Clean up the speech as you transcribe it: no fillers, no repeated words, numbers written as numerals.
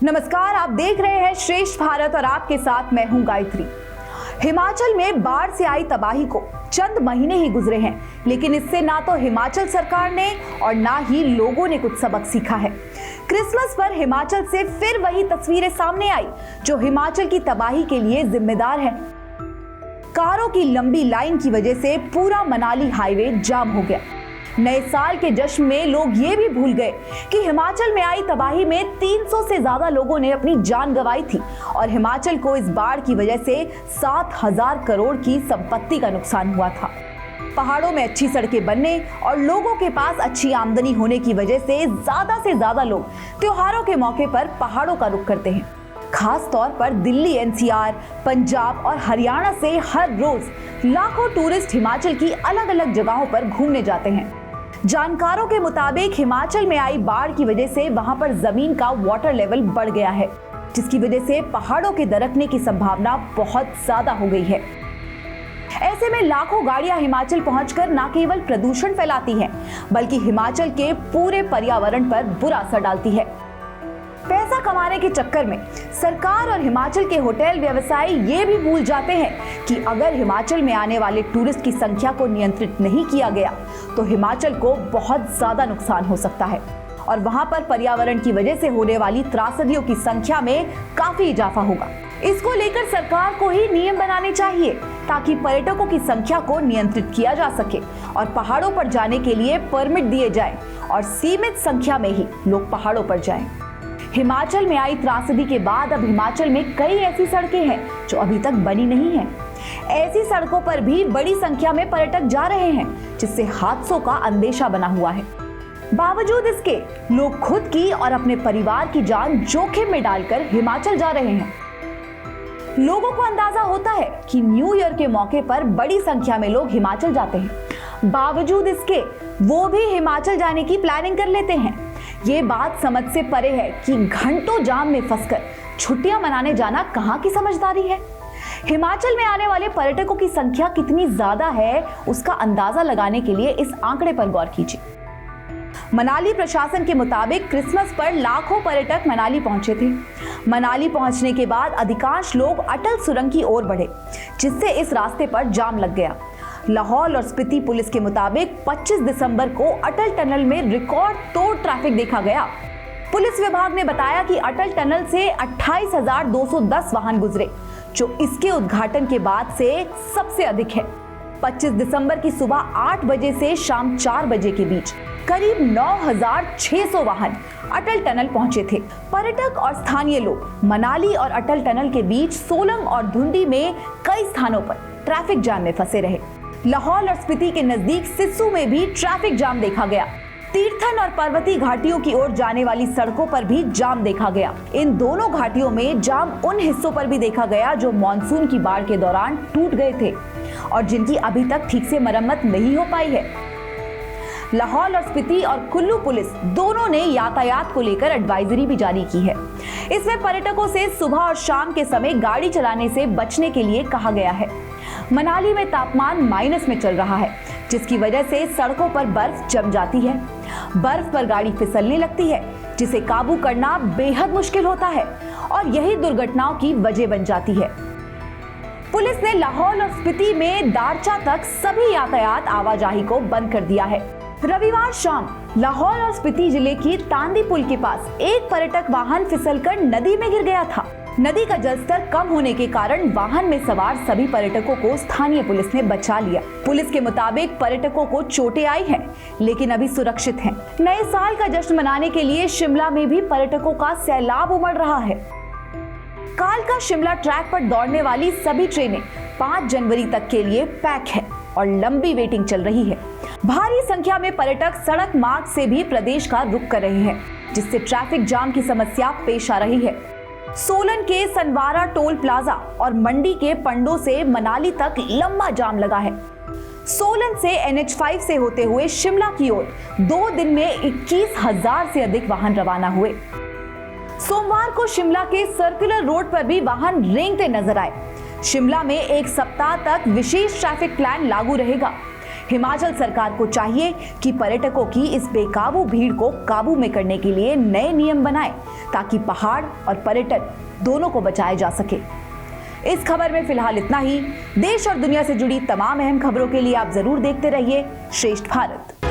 नमस्कार, आप देख रहे हैं श्रेष्ठ भारत और आपके साथ मैं हूं गायत्री। हिमाचल में बाढ़ से आई तबाही को चंद महीने ही गुजरे हैं, लेकिन इससे ना तो हिमाचल सरकार ने और ना ही लोगों ने कुछ सबक सीखा है। क्रिसमस पर हिमाचल से फिर वही तस्वीरें सामने आई जो हिमाचल की तबाही के लिए जिम्मेदार है। कारों की लंबी लाइन की वजह से पूरा मनाली हाईवे जाम हो गया। नए साल के जश्न में लोग ये भी भूल गए कि हिमाचल में आई तबाही में 300 से ज्यादा लोगों ने अपनी जान गंवाई थी और हिमाचल को इस बाढ़ की वजह से 7,000 करोड़ की संपत्ति का नुकसान हुआ था। पहाड़ों में अच्छी सड़कें बनने और लोगों के पास अच्छी आमदनी होने की वजह से ज्यादा लोग त्योहारों के मौके पर पहाड़ों का रुख करते हैं। खास तौर पर दिल्ली, एनसीआर, पंजाब और हरियाणा से हर रोज लाखों टूरिस्ट हिमाचल की अलग अलग जगहों पर घूमने जाते हैं। जानकारों के मुताबिक हिमाचल में आई बाढ़ की वजह से वहां पर जमीन का वाटर लेवल बढ़ गया है, जिसकी वजह से पहाड़ों के दरकने की संभावना बहुत ज्यादा हो गई है। ऐसे में लाखों गाड़ियां हिमाचल पहुंचकर न केवल प्रदूषण फैलाती हैं, बल्कि हिमाचल के पूरे पर्यावरण पर बुरा असर डालती है। पैसा कमाने के चक्कर में सरकार और हिमाचल के होटल व्यवसायी ये भी भूल जाते हैं कि अगर हिमाचल में आने वाले टूरिस्ट की संख्या को नियंत्रित नहीं किया गया तो हिमाचल को बहुत ज्यादा नुकसान हो सकता है और वहां पर पर्यावरण की वजह से होने वाली त्रासदियों की संख्या में काफी इजाफा होगा। इसको लेकर सरकार को ही नियम बनाने चाहिए ताकि पर्यटकों की संख्या को नियंत्रित किया जा सके और पहाड़ों पर जाने के लिए परमिट दिए जाएं और सीमित संख्या में ही लोग पहाड़ों पर जाएं। हिमाचल में आई त्रासदी के बाद अब हिमाचल में कई ऐसी सड़कें हैं जो अभी तक बनी नहीं हैं। ऐसी सड़कों पर भी बड़ी संख्या में पर्यटक जा रहे हैं, जिससे हादसों का अंदेशा बना हुआ है। बावजूद इसके लोग खुद की और अपने परिवार की जान जोखिम में डालकर हिमाचल जा रहे हैं। लोगों को अंदाजा होता है कि न्यू ईयर के मौके पर बड़ी संख्या में लोग हिमाचल जाते हैं। बावजूद इसके वो भी हिमाचल जाने की प्लानिंग कर लेते हैं। ये बात समझ से परे है कि घंटों जाम में फंसकर छुट्टियां मनाने जाना कहां की समझदारी है। हिमाचल में आने वाले पर्यटकों की संख्या कितनी ज्यादा है, उसका अंदाजा लगाने के लिए इस आंकड़े पर गौर कीजिए। मनाली प्रशासन के मुताबिक क्रिसमस पर लाखों पर्यटक मनाली पहुंचे थे। मनाली पहुंचने के बाद अधिकांश लोग अटल सुरंग की ओर बढ़े, जिससे इस रास्ते पर जाम लग गया। लाहौल और स्पीति पुलिस के मुताबिक 25 दिसंबर को अटल टनल में रिकॉर्ड तोड़ ट्रैफिक देखा गया। पुलिस विभाग ने बताया कि अटल टनल से 28,210 वाहन गुजरे, जो इसके उद्घाटन के बाद से सबसे अधिक है। 25 दिसंबर की सुबह 8 बजे से शाम 4 बजे के बीच करीब 9,600 वाहन अटल टनल पहुंचे थे। पर्यटक और स्थानीय लोग मनाली और अटल टनल के बीच सोलंग और धुंडी में कई स्थानों पर ट्रैफिक जाम में फंसे रहे। लाहौल और स्पीति के नजदीक सिस्सू में भी ट्रैफिक जाम देखा गया। तीर्थन और पर्वतीय घाटियों की ओर जाने वाली सड़कों पर भी जाम देखा गया। इन दोनों घाटियों में जाम उन हिस्सों पर भी देखा गया जो मानसून की बाढ़ के दौरान टूट गए थे और जिनकी अभी तक ठीक से मरम्मत नहीं हो पाई है। लाहौल और स्पीति और कुल्लू पुलिस दोनों ने यातायात को लेकर एडवाइजरी भी जारी की है। इसमें पर्यटकों से सुबह और शाम के समय गाड़ी चलाने से बचने के लिए कहा गया है। मनाली में तापमान माइनस में चल रहा है, जिसकी वजह से सड़कों पर बर्फ जम जाती है। बर्फ पर गाड़ी फिसलने लगती है, जिसे काबू करना बेहद मुश्किल होता है और यही दुर्घटनाओं की वजह बन जाती है। पुलिस ने लाहौल और स्पीति में दारचा तक सभी यातायात आवाजाही को बंद कर दिया है। रविवार शाम लाहौल और स्पीति जिले की तांदी पुल के पास एक पर्यटक वाहन फिसलकर नदी में गिर गया था। नदी का जलस्तर कम होने के कारण वाहन में सवार सभी पर्यटकों को स्थानीय पुलिस ने बचा लिया। पुलिस के मुताबिक पर्यटकों को चोटें आई हैं, लेकिन अभी सुरक्षित हैं। नए साल का जश्न मनाने के लिए शिमला में भी पर्यटकों का सैलाब उमड़ रहा है। कालका शिमला ट्रैक पर दौड़ने वाली सभी ट्रेनें 5 जनवरी तक के लिए पैक है और लंबी वेटिंग चल रही है। भारी संख्या में पर्यटक सड़क मार्ग से भी प्रदेश का रुख कर रहे हैं, जिससे ट्रैफिक जाम की समस्या पेश आ रही है। सोलन के सनवारा टोल प्लाजा और मंडी के पंडों से मनाली तक लंबा जाम लगा है। सोलन से NH5 से होते हुए शिमला की ओर 2 दिन में 21,000 से अधिक वाहन रवाना हुए। सोमवार को शिमला के सर्कुलर रोड पर भी वाहन रेंगते नजर आए। शिमला में एक सप्ताह तक विशेष ट्रैफिक प्लान लागू रहेगा। हिमाचल सरकार को चाहिए कि पर्यटकों की इस बेकाबू भीड़ को काबू में करने के लिए नए नियम बनाए ताकि पहाड़ और पर्यटन दोनों को बचाया जा सके। इस खबर में फिलहाल इतना ही। देश और दुनिया से जुड़ी तमाम अहम खबरों के लिए आप जरूर देखते रहिए श्रेष्ठ भारत।